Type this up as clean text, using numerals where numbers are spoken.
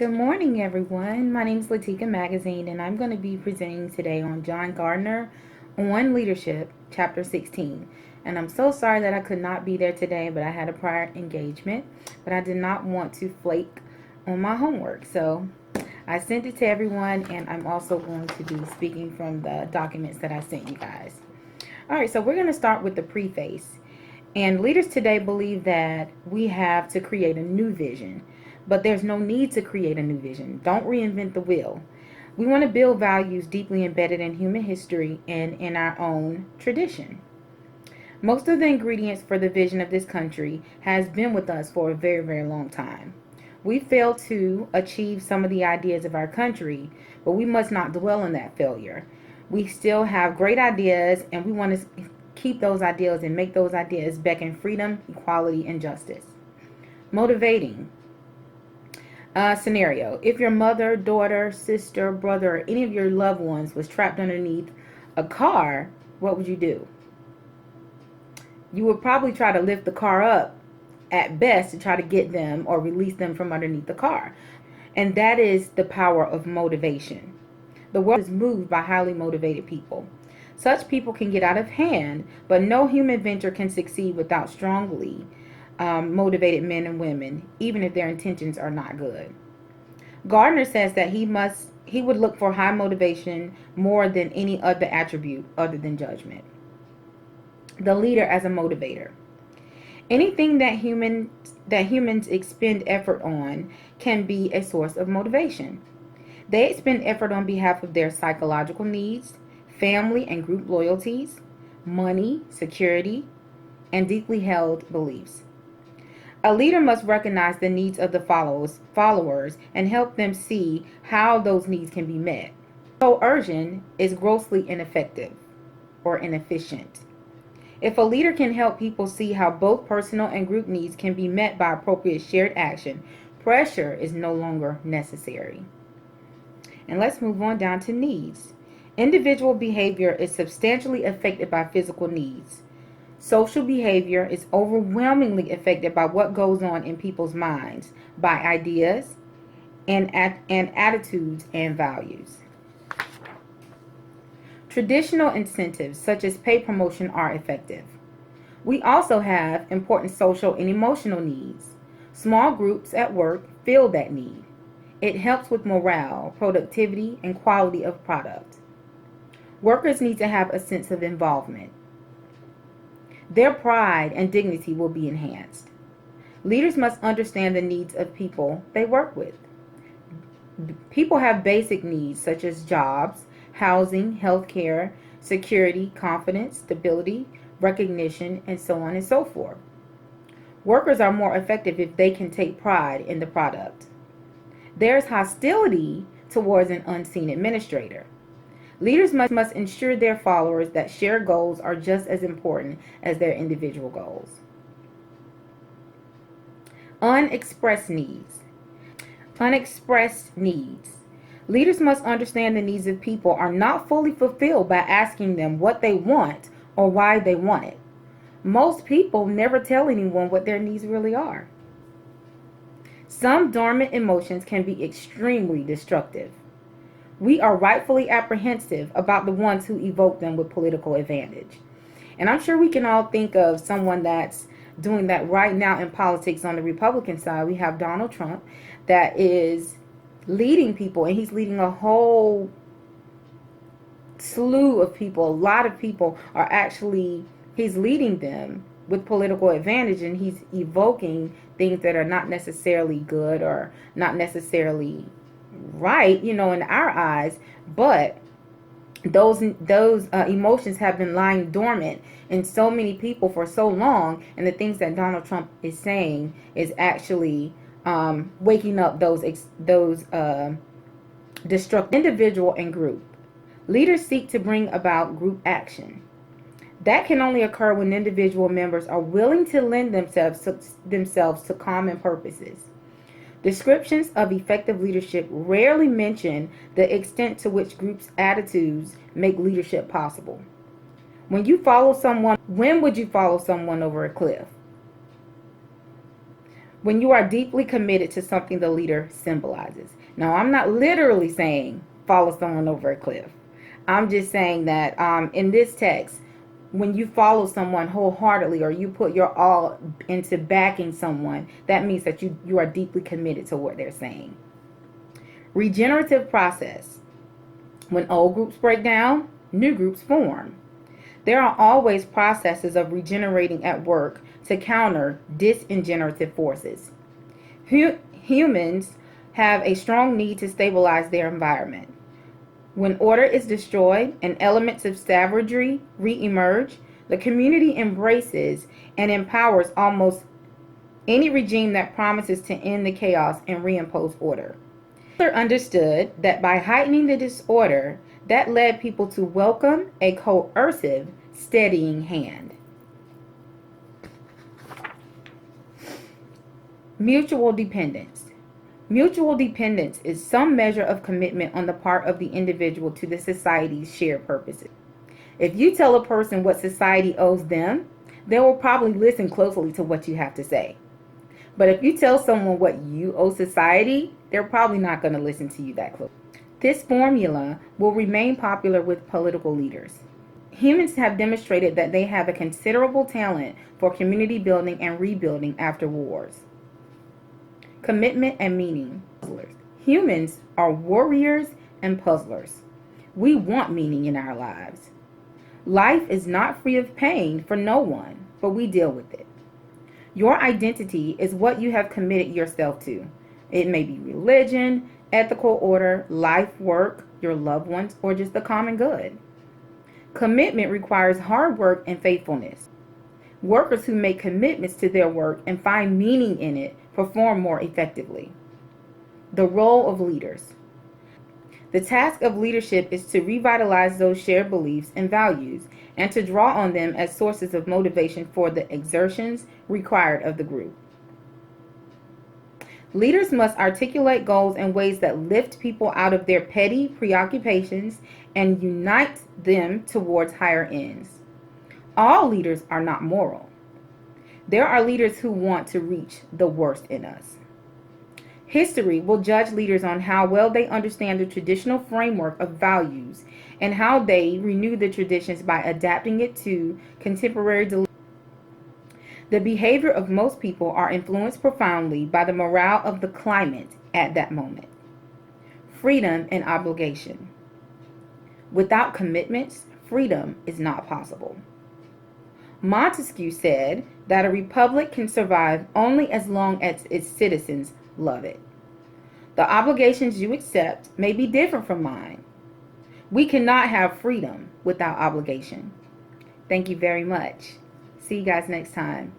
Good morning, everyone. My name is Latika Magazine, and I'm going to be presenting today on John Gardner on Leadership, Chapter 16. And I'm so sorry that I could not be there today, but I had a prior engagement, but I did not want to flake on my homework. So I sent it to everyone, and I'm also going to be speaking from the documents that I sent you guys. All right, so we're going to start with the preface. And leaders today believe that we have to create a new vision, but there's no need to create a new vision. Don't reinvent the wheel. We want to build values deeply embedded in human history and in our own tradition. Most of the ingredients for the vision of this country has been with us for a very, very long time. We failed to achieve some of the ideas of our country, but we must not dwell on that failure. We still have great ideas, and we want to keep those ideals and make those ideas beckon freedom, equality, and justice. Motivating. Scenario: if your mother, daughter, sister, brother, or any of your loved ones was trapped underneath a car, what would you do? You would probably try to lift the car up at best to try to get them or release them from underneath the car. And that is the power of motivation. The world is moved by highly motivated people. Such people can get out of hand, but no human venture can succeed without strongly motivated men and women, even if their intentions are not good. Gardner says that he would look for high motivation more than any other attribute other than judgment. The leader as a motivator. Anything that humans expend effort on can be a source of motivation. They expend effort on behalf of their psychological needs, family and group loyalties, money, security, and deeply held beliefs. A leader must recognize the needs of the followers and help them see how those needs can be met. Coercion is grossly ineffective or inefficient. If a leader can help people see how both personal and group needs can be met by appropriate shared action, pressure is no longer necessary. And let's move on down to needs. Individual behavior is substantially affected by physical needs. Social behavior is overwhelmingly affected by what goes on in people's minds, by ideas and attitudes and values. Traditional incentives such as pay promotion are effective. We also have important social and emotional needs. Small groups at work fill that need. It helps with morale, productivity, and quality of product. Workers need to have a sense of involvement. Their pride and dignity will be enhanced. Leaders must understand the needs of people they work with. People have basic needs such as jobs, housing, healthcare, security, confidence, stability, recognition, and so on and so forth. Workers are more effective if they can take pride in the product. There's hostility towards an unseen administrator. Leaders must ensure their followers that shared goals are just as important as their individual goals. Unexpressed needs. Unexpressed needs. Leaders must understand the needs of people are not fully fulfilled by asking them what they want or why they want it. Most people never tell anyone what their needs really are. Some dormant emotions can be extremely destructive. We are rightfully apprehensive about the ones who evoke them with political advantage. And I'm sure we can all think of someone that's doing that right now in politics on the Republican side. We have Donald Trump that is leading people, and he's leading a whole slew of people. A lot of people are actually, he's leading them with political advantage, and he's evoking things that are not necessarily good or not necessarily right, in our eyes, but those emotions have been lying dormant in so many people for so long, and the things that Donald Trump is saying is actually waking up those destructive individual and group. Leaders seek to bring about group action. That can only occur when individual members are willing to lend themselves to common purposes. Descriptions of effective leadership rarely mention the extent to which groups' attitudes make leadership possible. When would you follow someone over a cliff? When you are deeply committed to something the leader symbolizes. Now, I'm not literally saying follow someone over a cliff. I'm just saying that in this text, when you follow someone wholeheartedly or you put your all into backing someone, that means that you are deeply committed to what they're saying. Regenerative process. When old groups break down, new groups form. There are always processes of regenerating at work to counter disingenerative forces. Humans have a strong need to stabilize their environment. When order is destroyed and elements of savagery re-emerge, the community embraces and empowers almost any regime that promises to end the chaos and reimpose order. Hitler understood that by heightening the disorder, that led people to welcome a coercive, steadying hand. Mutual dependence. Mutual dependence is some measure of commitment on the part of the individual to the society's shared purposes. If you tell a person what society owes them, they will probably listen closely to what you have to say. But if you tell someone what you owe society, they're probably not going to listen to you that closely. This formula will remain popular with political leaders. Humans have demonstrated that they have a considerable talent for community building and rebuilding after wars. Commitment and meaning. Humans are warriors and puzzlers. We want meaning in our lives. Life is not free of pain for no one, but we deal with it. Your identity is what you have committed yourself to. It may be religion, ethical order, life, work, your loved ones, or just the common good. Commitment requires hard work and faithfulness. Workers who make commitments to their work and find meaning in it perform more effectively. The role of leaders. The task of leadership is to revitalize those shared beliefs and values and to draw on them as sources of motivation for the exertions required of the group. Leaders must articulate goals in ways that lift people out of their petty preoccupations and unite them towards higher ends. All leaders are not moral. There are leaders who want to reach the worst in us. History will judge leaders on how well they understand the traditional framework of values and how they renew the traditions by adapting it to contemporary delivery. The behavior of most people are influenced profoundly by the morale of the climate at that moment. Freedom and obligation. Without commitments, freedom is not possible. Montesquieu said that a republic can survive only as long as its citizens love it. The obligations you accept may be different from mine. We cannot have freedom without obligation. Thank you very much. See you guys next time.